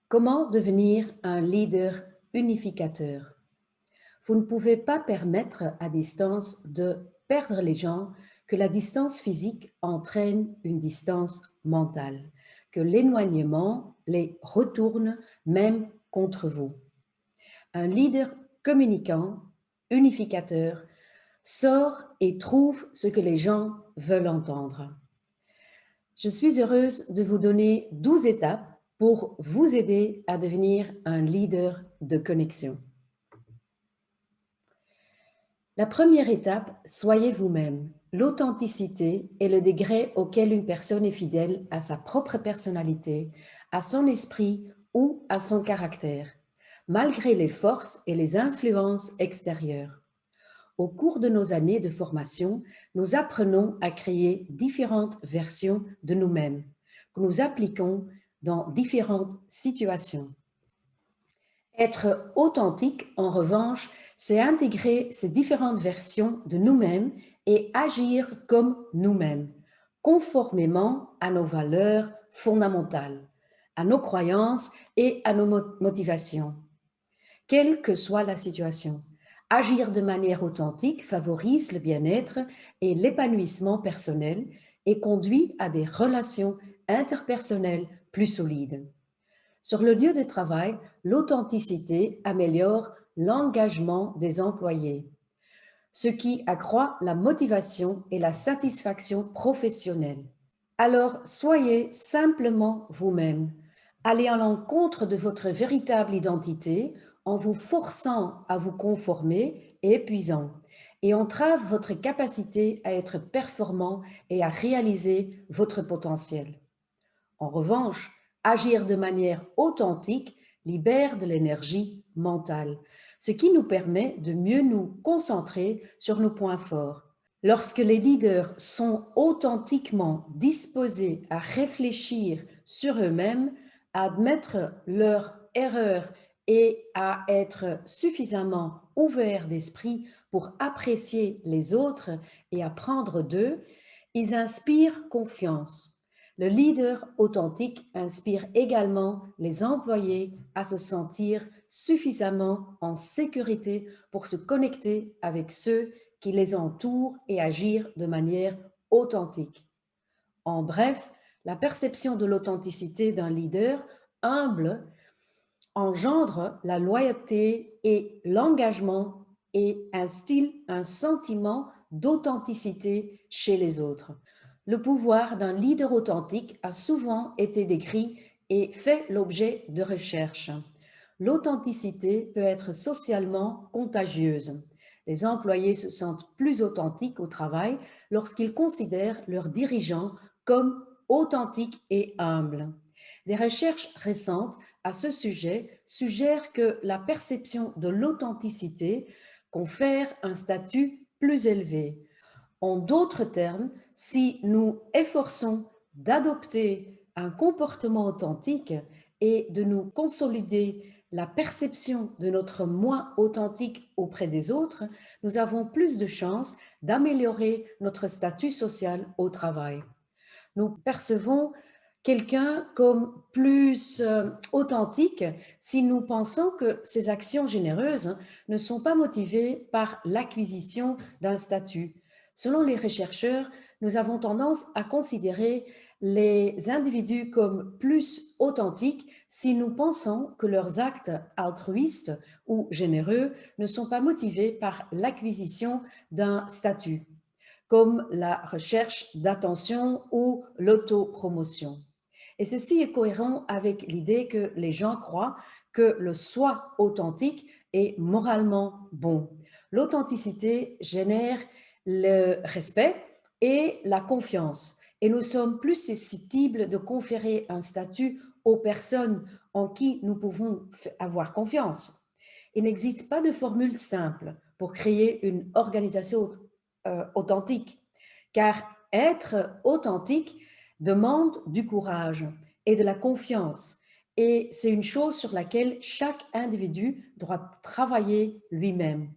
Comment devenir un leader unificateur? Vous ne pouvez pas permettre à distance de perdre les gens, que la distance physique entraîne une distance mentale, que l'éloignement les retourne même contre vous. Un leader communicant, unificateur, sort et trouve ce que les gens veulent entendre. Je suis heureuse de vous donner 12 étapes pour vous aider à devenir un leader de connexion. La première étape, soyez vous-même. L'authenticité est le degré auquel une personne est fidèle à sa propre personnalité, à son esprit ou à son caractère, malgré les forces et les influences extérieures. Au cours de nos années de formation, nous apprenons à créer différentes versions de nous-mêmes que nous appliquons dans différentes situations. Être authentique, en revanche, c'est intégrer ces différentes versions de nous-mêmes et agir comme nous-mêmes, conformément à nos valeurs fondamentales, à nos croyances et à nos motivations, quelle que soit la situation. Agir de manière authentique favorise le bien-être et l'épanouissement personnel et conduit à des relations interpersonnelles plus solides. Sur le lieu de travail, l'authenticité améliore l'engagement des employés, ce qui accroît la motivation et la satisfaction professionnelle. Alors, soyez simplement vous-même. Allez à l'encontre de votre véritable identité en vous forçant à vous conformer est épuisant et entrave votre capacité à être performant et à réaliser votre potentiel. En revanche, agir de manière authentique libère de l'énergie mentale, ce qui nous permet de mieux nous concentrer sur nos points forts. Lorsque les leaders sont authentiquement disposés à réfléchir sur eux-mêmes, à admettre leurs erreurs et à être suffisamment ouverts d'esprit pour apprécier les autres et apprendre d'eux, ils inspirent confiance. Le leader authentique inspire également les employés à se sentir suffisamment en sécurité pour se connecter avec ceux qui les entourent et agir de manière authentique. En bref, la perception de l'authenticité d'un leader humble engendre la loyauté et l'engagement et instille un sentiment d'authenticité chez les autres. Le pouvoir d'un leader authentique a souvent été décrit et fait l'objet de recherches. L'authenticité peut être socialement contagieuse. Les employés se sentent plus authentiques au travail lorsqu'ils considèrent leurs dirigeants comme authentiques et humbles. Des recherches récentes à ce sujet suggèrent que la perception de l'authenticité confère un statut plus élevé. En d'autres termes, si nous efforçons d'adopter un comportement authentique et de nous consolider la perception de notre moi authentique auprès des autres, nous avons plus de chances d'améliorer notre statut social au travail. Nous percevons quelqu'un comme plus authentique si nous pensons que ses actions généreuses ne sont pas motivées par l'acquisition d'un statut. Selon les chercheurs, nous avons tendance à considérer les individus comme plus authentiques si nous pensons que leurs actes altruistes ou généreux ne sont pas motivés par l'acquisition d'un statut, comme la recherche d'attention ou l'autopromotion. Et ceci est cohérent avec l'idée que les gens croient que le soi authentique est moralement bon. L'authenticité génère le respect et la confiance. Et nous sommes plus susceptibles de conférer un statut aux personnes en qui nous pouvons avoir confiance. Il n'existe pas de formule simple pour créer une organisation authentique, car être authentique demande du courage et de la confiance. Et c'est une chose sur laquelle chaque individu doit travailler lui-même.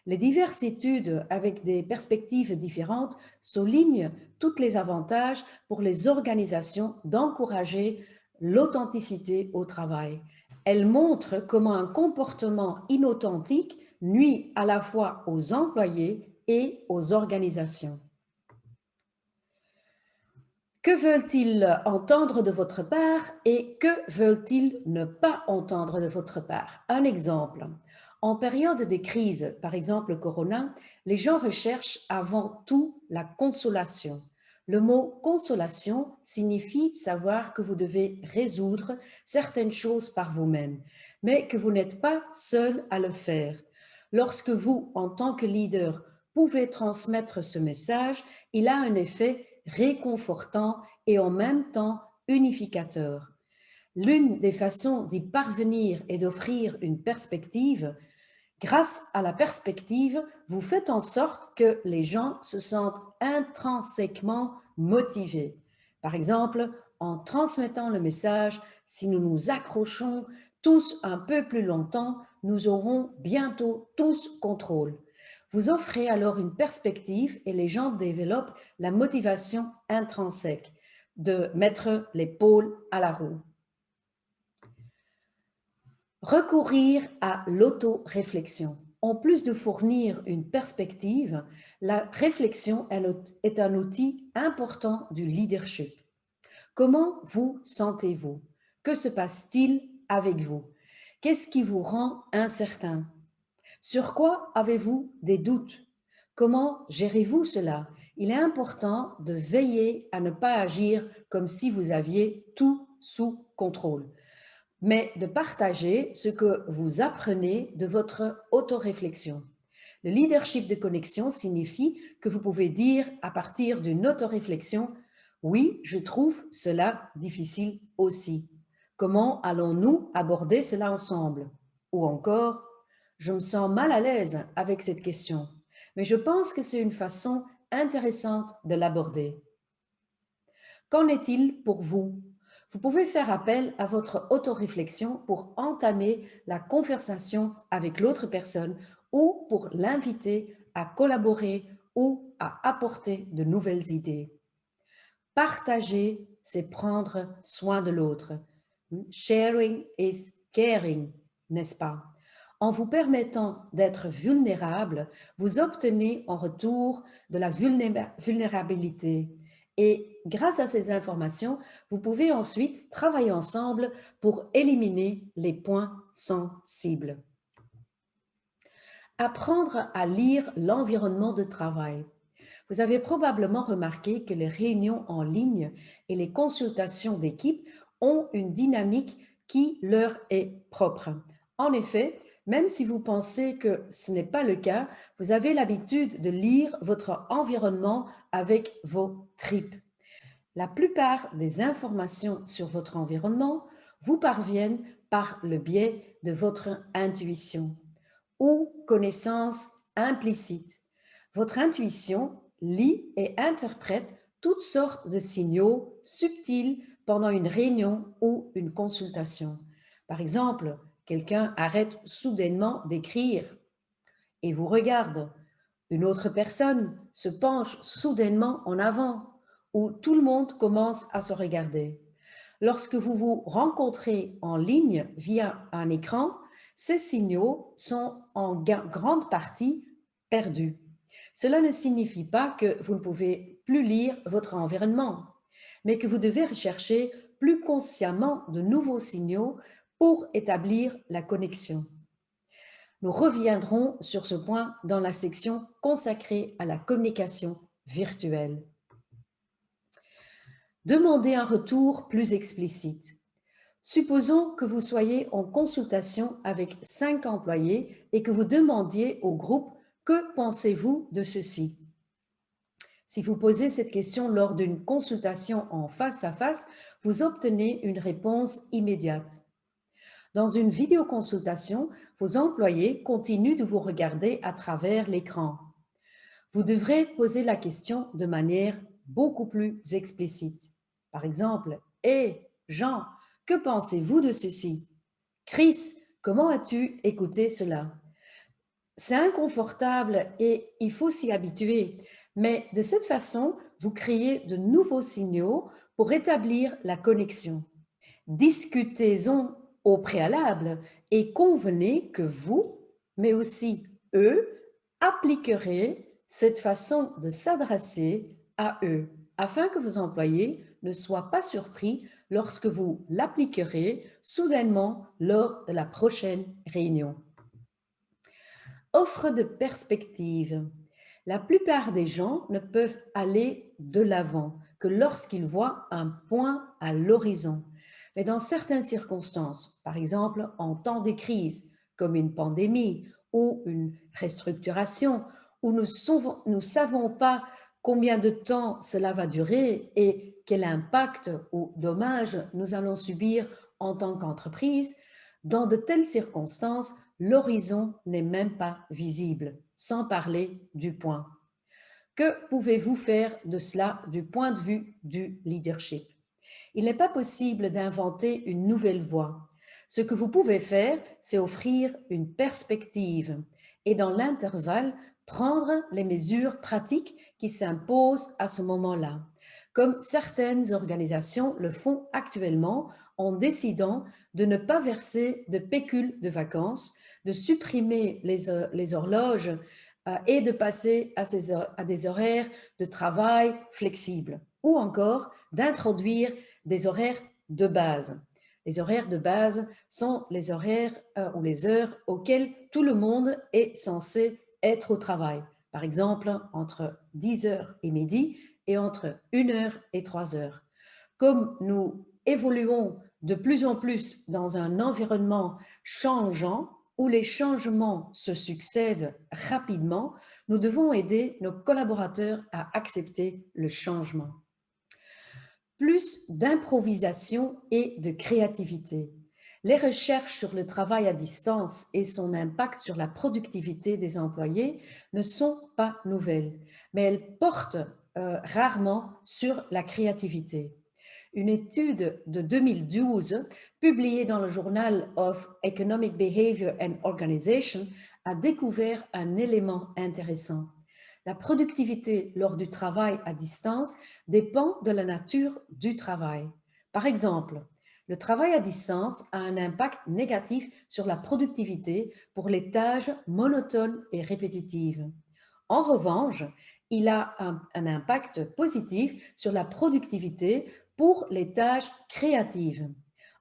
Les diverses études avec des perspectives différentes soulignent tous les avantages pour les organisations d'encourager l'authenticité au travail. Elle montre comment un comportement inauthentique nuit à la fois aux employés et aux organisations. Que veulent-ils entendre de votre part et que veulent-ils ne pas entendre de votre part? Un exemple. En période de crise, par exemple Corona, les gens recherchent avant tout la consolation. Le mot consolation signifie savoir que vous devez résoudre certaines choses par vous-même, mais que vous n'êtes pas seul à le faire. Lorsque vous, en tant que leader, pouvez transmettre ce message, il a un effet réconfortant et en même temps unificateur. L'une des façons d'y parvenir est d'offrir une perspective. Grâce à la perspective, vous faites en sorte que les gens se sentent intrinsèquement motivés. Par exemple, en transmettant le message, si nous nous accrochons tous un peu plus longtemps, nous aurons bientôt tous contrôle. Vous offrez alors une perspective et les gens développent la motivation intrinsèque de mettre l'épaule à la roue. Recourir à l'auto-réflexion. En plus de fournir une perspective, la réflexion est un outil important du leadership. Comment vous sentez-vous? Que se passe-t-il avec vous? Qu'est-ce qui vous rend incertain? Sur quoi avez-vous des doutes? Comment gérez-vous cela? Il est important de veiller à ne pas agir comme si vous aviez tout sous contrôle, mais de partager ce que vous apprenez de votre autoréflexion. Le leadership de connexion signifie que vous pouvez dire à partir d'une autoréflexion « Oui, je trouve cela difficile aussi. Comment allons-nous aborder cela ensemble ?» Ou encore « Je me sens mal à l'aise avec cette question, mais je pense que c'est une façon intéressante de l'aborder. » Qu'en est-il pour vous? Vous pouvez faire appel à votre autoréflexion pour entamer la conversation avec l'autre personne ou pour l'inviter à collaborer ou à apporter de nouvelles idées. Partager, c'est prendre soin de l'autre. Sharing is caring, n'est-ce pas? En vous permettant d'être vulnérable, vous obtenez en retour de la vulnérabilité. Et grâce à ces informations, vous pouvez ensuite travailler ensemble pour éliminer les points sensibles. Apprendre à lire l'environnement de travail. Vous avez probablement remarqué que les réunions en ligne et les consultations d'équipe ont une dynamique qui leur est propre. En effet, même si vous pensez que ce n'est pas le cas, vous avez l'habitude de lire votre environnement avec vos tripes. La plupart des informations sur votre environnement vous parviennent par le biais de votre intuition ou connaissance implicite. Votre intuition lit et interprète toutes sortes de signaux subtils pendant une réunion ou une consultation. Par exemple, quelqu'un arrête soudainement d'écrire et vous regarde. Une autre personne se penche soudainement en avant ou tout le monde commence à se regarder. Lorsque vous vous rencontrez en ligne via un écran, ces signaux sont en grande partie perdus. Cela ne signifie pas que vous ne pouvez plus lire votre environnement, mais que vous devez rechercher plus consciemment de nouveaux signaux pour établir la connexion. Nous reviendrons sur ce point dans la section consacrée à la communication virtuelle. Demandez un retour plus explicite. Supposons que vous soyez en consultation avec 5 employés et que vous demandiez au groupe « Que pensez-vous de ceci ?» Si vous posez cette question lors d'une consultation en face à face, vous obtenez une réponse immédiate. Dans une vidéoconsultation, vos employés continuent de vous regarder à travers l'écran. Vous devrez poser la question de manière beaucoup plus explicite. Par exemple, « Hé, Jean, que pensez-vous de ceci? Chris, comment as-tu écouté cela ?» C'est inconfortable et il faut s'y habituer, mais de cette façon, vous créez de nouveaux signaux pour établir la connexion. Discutez-en au préalable et convenez que vous, mais aussi eux, appliquerez cette façon de s'adresser à eux, afin que vos employés ne soient pas surpris lorsque vous l'appliquerez soudainement lors de la prochaine réunion. Offre de perspective. La plupart des gens ne peuvent aller de l'avant que lorsqu'ils voient un point à l'horizon. Mais dans certaines circonstances, par exemple en temps de crise, comme une pandémie ou une restructuration, où nous ne savons pas combien de temps cela va durer et quel impact ou dommage nous allons subir en tant qu'entreprise, dans de telles circonstances, l'horizon n'est même pas visible, sans parler du point. Que pouvez-vous faire de cela du point de vue du leadership? Il n'est pas possible d'inventer une nouvelle voie. Ce que vous pouvez faire, c'est offrir une perspective et dans l'intervalle, prendre les mesures pratiques qui s'imposent à ce moment-là, comme certaines organisations le font actuellement en décidant de ne pas verser de pécule de vacances, de supprimer les horloges et de passer à des horaires de travail flexibles, ou encore d'introduire des horaires de base. Les horaires de base sont les horaires ou les heures auxquelles tout le monde est censé être au travail. Par exemple, entre 10 heures et midi et entre 1 heure et 3 heures. Comme nous évoluons de plus en plus dans un environnement changeant, où les changements se succèdent rapidement, nous devons aider nos collaborateurs à accepter le changement. Plus d'improvisation et de créativité. Les recherches sur le travail à distance et son impact sur la productivité des employés ne sont pas nouvelles, mais elles portent rarement sur la créativité. Une étude de 2012, publiée dans le Journal of Economic Behavior and Organization, a découvert un élément intéressant. La productivité lors du travail à distance dépend de la nature du travail. Par exemple, le travail à distance a un impact négatif sur la productivité pour les tâches monotones et répétitives. En revanche, il a un impact positif sur la productivité pour les tâches créatives.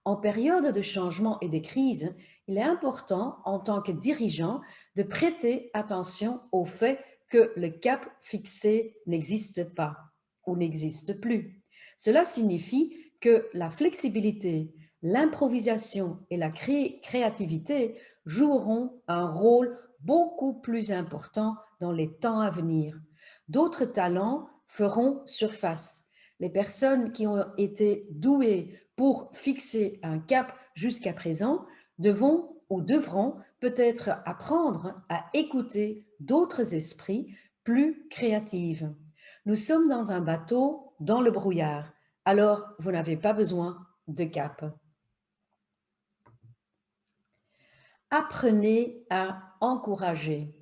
En période de changement et de crise, il est important en tant que dirigeant de prêter attention au fait que le cap fixé n'existe pas ou n'existe plus. Cela signifie que la flexibilité, l'improvisation et la créativité joueront un rôle beaucoup plus important dans les temps à venir. D'autres talents feront surface. Les personnes qui ont été douées pour fixer un cap jusqu'à présent devront peut-être apprendre à écouter d'autres esprits plus créatifs. Nous sommes dans un bateau dans le brouillard, alors vous n'avez pas besoin de cap. Apprenez à encourager.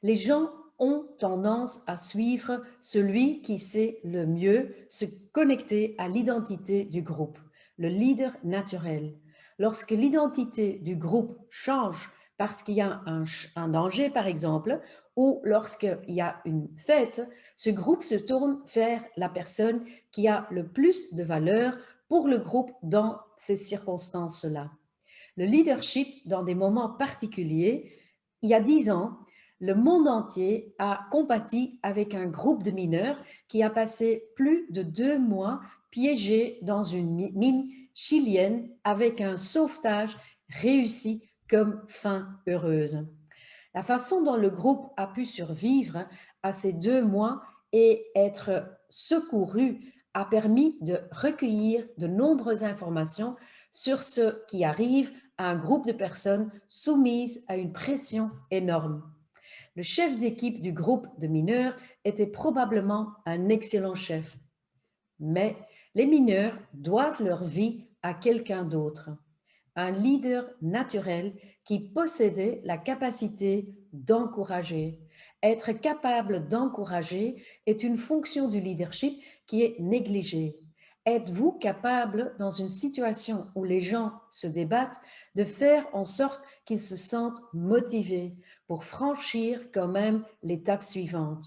Les gens ont tendance à suivre celui qui sait le mieux se connecter à l'identité du groupe, le leader naturel. Lorsque l'identité du groupe change parce qu'il y a un danger, par exemple, ou lorsqu'il y a une fête, ce groupe se tourne vers la personne qui a le plus de valeur pour le groupe dans ces circonstances-là. Le leadership dans des moments particuliers, il y a 10 ans, le monde entier a compati avec un groupe de mineurs qui a passé plus de 2 mois piégés dans une mine chilienne avec un sauvetage réussi comme fin heureuse. La façon dont le groupe a pu survivre à ces 2 mois et être secouru a permis de recueillir de nombreuses informations sur ce qui arrive à un groupe de personnes soumises à une pression énorme. Le chef d'équipe du groupe de mineurs était probablement un excellent chef, mais les mineurs doivent leur vie à quelqu'un d'autre, un leader naturel qui possédait la capacité d'encourager. Être capable d'encourager est une fonction du leadership qui est négligée. êtes-vous capable, dans une situation où les gens se débattent, de faire en sorte qu'ils se sentent motivés pour franchir quand même l'étape suivante?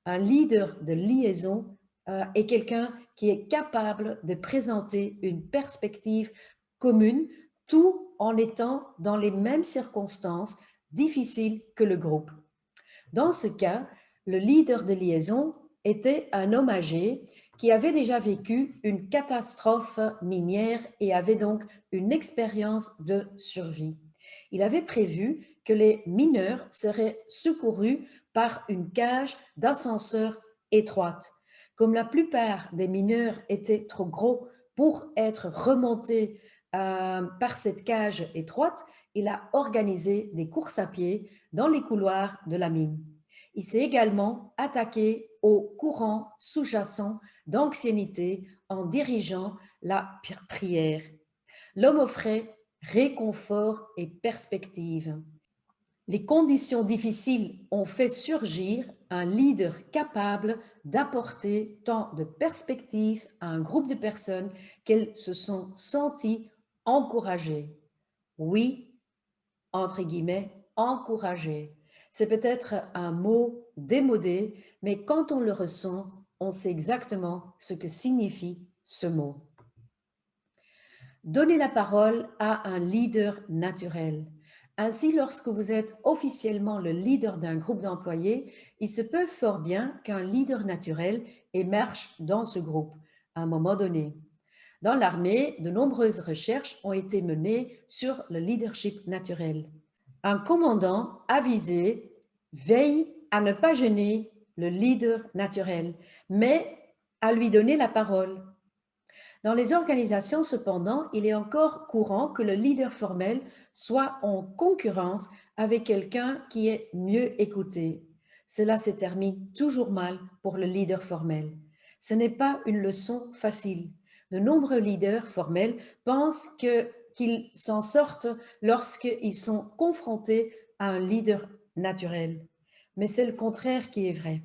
Un leader de liaison est quelqu'un qui est capable de présenter une perspective commune, tout en étant dans les mêmes circonstances difficiles que le groupe. Dans ce cas, le leader de liaison était un homme âgé qui avait déjà vécu une catastrophe minière et avait donc une expérience de survie. Il avait prévu que les mineurs seraient secourus par une cage d'ascenseur étroite. Comme la plupart des mineurs étaient trop gros pour être remontés par cette cage étroite, il a organisé des courses à pied dans les couloirs de la mine. Il s'est également attaqué au courant sous-jacent d'anxiété en dirigeant la prière. L'homme offrait réconfort et perspective. Les conditions difficiles ont fait surgir un leader capable d'apporter tant de perspective à un groupe de personnes qu'elles se sont senties encouragées. Oui, entre guillemets, encouragées. C'est peut-être un mot démodé, mais quand on le ressent, on sait exactement ce que signifie ce mot. Donnez la parole à un leader naturel. Ainsi, lorsque vous êtes officiellement le leader d'un groupe d'employés, il se peut fort bien qu'un leader naturel émerge dans ce groupe à un moment donné. Dans l'armée, de nombreuses recherches ont été menées sur le leadership naturel. Un commandant avisé veille à ne pas gêner le leader naturel, mais à lui donner la parole. Dans les organisations, cependant, il est encore courant que le leader formel soit en concurrence avec quelqu'un qui est mieux écouté. Cela se termine toujours mal pour le leader formel. Ce n'est pas une leçon facile. De nombreux leaders formels pensent qu'ils s'en sortent lorsqu'ils sont confrontés à un leader naturel. Mais c'est le contraire qui est vrai.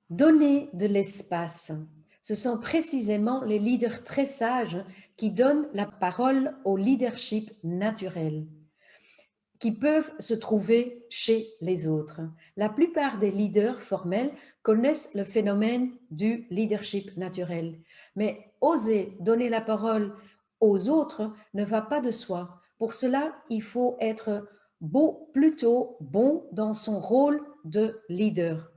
Donner de l'espace. Ce sont précisément les leaders très sages qui donnent la parole au leadership naturel, qui peuvent se trouver chez les autres. La plupart des leaders formels connaissent le phénomène du leadership naturel, mais oser donner la parole aux autres ne va pas de soi. Pour cela, il faut être plutôt bon dans son rôle de leader.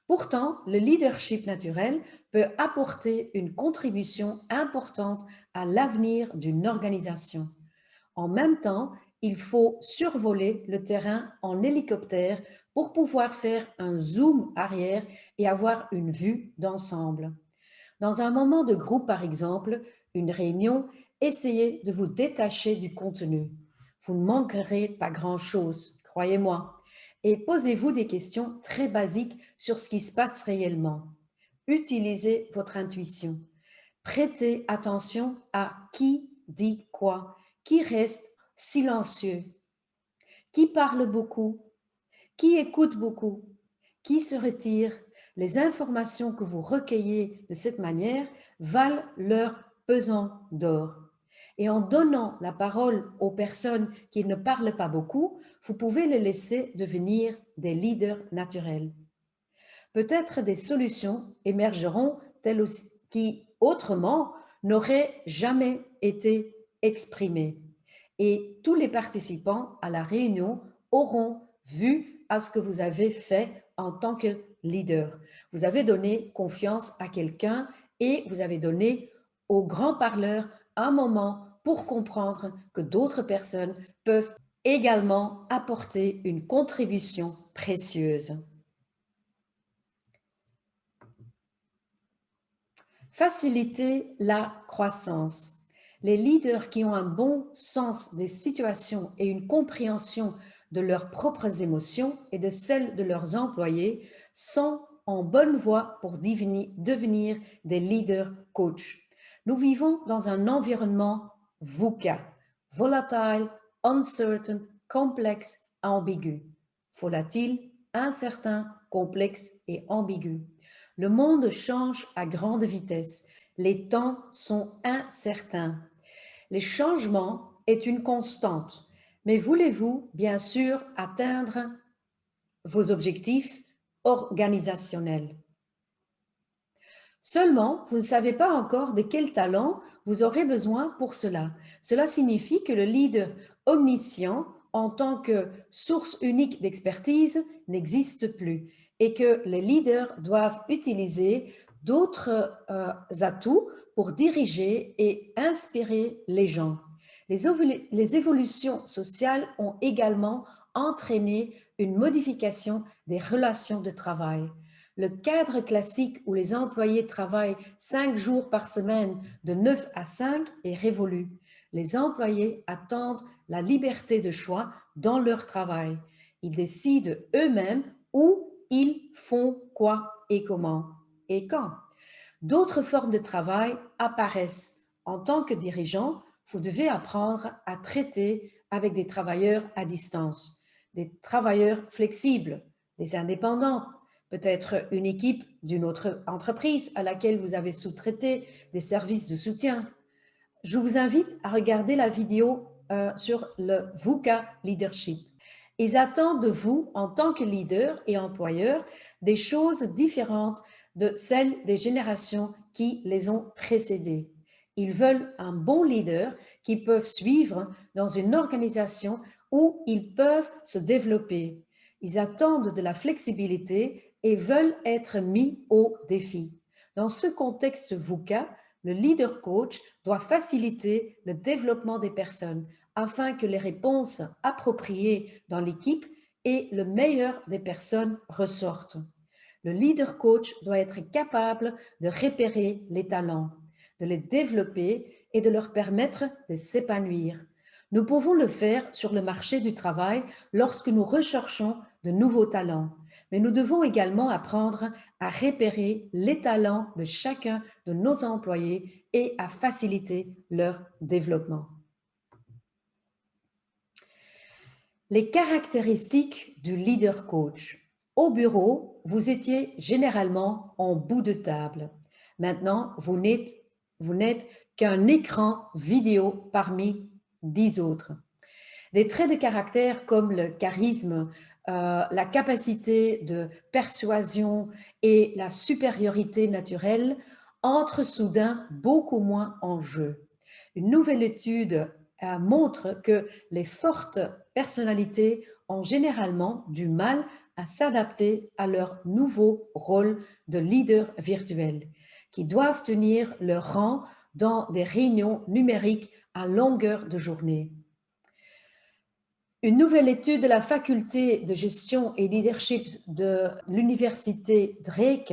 Pourtant, le leadership naturel peut apporter une contribution importante à l'avenir d'une organisation. En même temps, il faut survoler le terrain en hélicoptère pour pouvoir faire un zoom arrière et avoir une vue d'ensemble. Dans un moment de groupe, par exemple, une réunion, essayez de vous détacher du contenu. Vous ne manquerez pas grand-chose, croyez-moi. Et posez-vous des questions très basiques sur ce qui se passe réellement. Utilisez votre intuition. Prêtez attention à qui dit quoi, qui reste silencieux, qui parle beaucoup, qui écoute beaucoup, qui se retire. Les informations que vous recueillez de cette manière valent leur pesant d'or. Et en donnant la parole aux personnes qui ne parlent pas beaucoup, vous pouvez les laisser devenir des leaders naturels. Peut-être des solutions émergeront telles qui, autrement, n'auraient jamais été exprimées. Et tous les participants à la réunion auront vu à ce que vous avez fait en tant que leader. Vous avez donné confiance à quelqu'un et vous avez donné au grand parleur un moment pour comprendre que d'autres personnes peuvent également apporter une contribution précieuse. Faciliter la croissance. Les leaders qui ont un bon sens des situations et une compréhension de leurs propres émotions et de celles de leurs employés sont en bonne voie pour devenir des leaders coachs. Nous vivons dans un environnement VUCA, volatile, uncertain, complexe, ambigu. Volatile, incertain, complexe et ambigu. Le monde change à grande vitesse. Les temps sont incertains. Les changements est une constante. Mais voulez-vous, bien sûr, atteindre vos objectifs organisationnels? Seulement, vous ne savez pas encore de quel talent vous aurez besoin pour cela. Cela signifie que le leader omniscient, en tant que source unique d'expertise, n'existe plus et que les leaders doivent utiliser d'autres atouts pour diriger et inspirer les gens. Les évolutions sociales ont également entraîné une modification des relations de travail. Le cadre classique où les employés travaillent 5 jours par semaine de 9 à 5 est révolu. Les employés attendent la liberté de choix dans leur travail. Ils décident eux-mêmes où ils font quoi et comment et quand. D'autres formes de travail apparaissent. En tant que dirigeant, vous devez apprendre à traiter avec des travailleurs à distance, des travailleurs flexibles, des indépendants, peut-être une équipe d'une autre entreprise à laquelle vous avez sous-traité des services de soutien. Je vous invite à regarder la vidéo sur le VUCA Leadership. Ils attendent de vous, en tant que leader et employeur, des choses différentes de celles des générations qui les ont précédées. Ils veulent un bon leader qu'ils peuvent suivre dans une organisation où ils peuvent se développer. Ils attendent de la flexibilité et veulent être mis au défi. Dans ce contexte VUCA, le leader coach doit faciliter le développement des personnes afin que les réponses appropriées dans l'équipe et le meilleur des personnes ressortent. Le leader coach doit être capable de repérer les talents, de les développer et de leur permettre de s'épanouir. Nous pouvons le faire sur le marché du travail lorsque nous recherchons de nouveaux talents, mais nous devons également apprendre à repérer les talents de chacun de nos employés et à faciliter leur développement. Les caractéristiques du leader coach. Au bureau, vous étiez généralement en bout de table. Maintenant, vous n'êtes qu'un écran vidéo parmi 10 autres. Des traits de caractère comme le charisme, la capacité de persuasion et la supériorité naturelle entrent soudain beaucoup moins en jeu. Une nouvelle étude montre que les fortes personnalités ont généralement du mal à s'adapter à leur nouveau rôle de leader virtuel, qui doivent tenir leur rang dans des réunions numériques à longueur de journée. Une nouvelle étude de la faculté de gestion et leadership de l'université Drake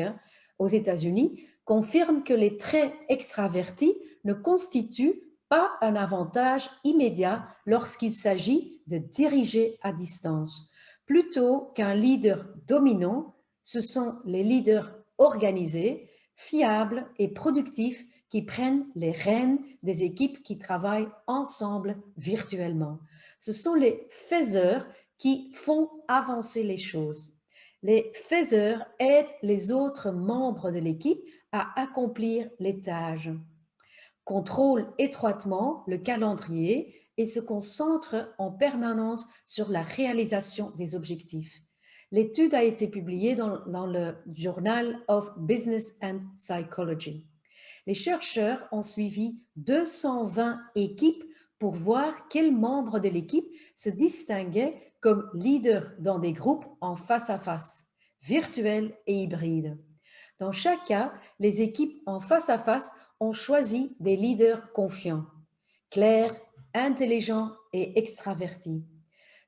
aux États-Unis confirme que les traits extravertis ne constituent pas un avantage immédiat lorsqu'il s'agit de diriger à distance. Plutôt qu'un leader dominant, ce sont les leaders organisés, fiables et productifs qui prennent les rênes des équipes qui travaillent ensemble virtuellement. Ce sont les faiseurs qui font avancer les choses. Les faiseurs aident les autres membres de l'équipe à accomplir les tâches, contrôlent étroitement le calendrier et se concentrent en permanence sur la réalisation des objectifs. L'étude a été publiée dans le Journal of Business and Psychology. Les chercheurs ont suivi 220 équipes pour voir quels membres de l'équipe se distinguaient comme leaders dans des groupes en face-à-face, virtuels et hybrides. Dans chaque cas, les équipes en face-à-face ont choisi des leaders confiants, clairs, intelligents et extravertis.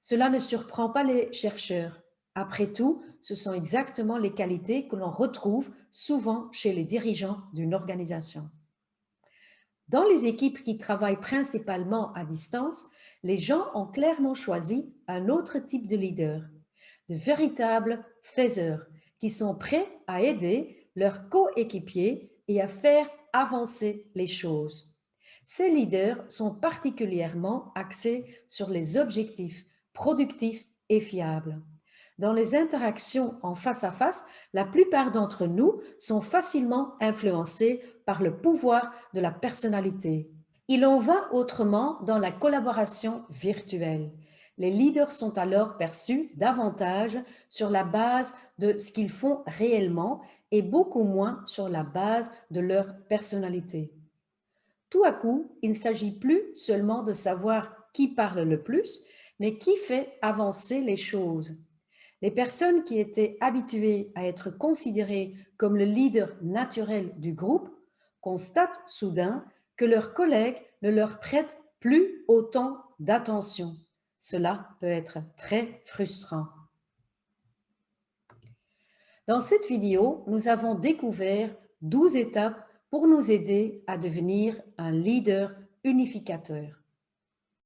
Cela ne surprend pas les chercheurs. Après tout, ce sont exactement les qualités que l'on retrouve souvent chez les dirigeants d'une organisation. Dans les équipes qui travaillent principalement à distance, les gens ont clairement choisi un autre type de leader, de véritables faiseurs qui sont prêts à aider leurs coéquipiers et à faire avancer les choses. Ces leaders sont particulièrement axés sur les objectifs productifs et fiables. Dans les interactions en face à face, la plupart d'entre nous sont facilement influencés par le pouvoir de la personnalité. Il en va autrement dans la collaboration virtuelle. Les leaders sont alors perçus davantage sur la base de ce qu'ils font réellement et beaucoup moins sur la base de leur personnalité. Tout à coup, il ne s'agit plus seulement de savoir qui parle le plus, mais qui fait avancer les choses. Les personnes qui étaient habituées à être considérées comme le leader naturel du groupe constatent soudain que leurs collègues ne leur prêtent plus autant d'attention. Cela peut être très frustrant. Dans cette vidéo, nous avons découvert 12 étapes pour nous aider à devenir un leader unificateur.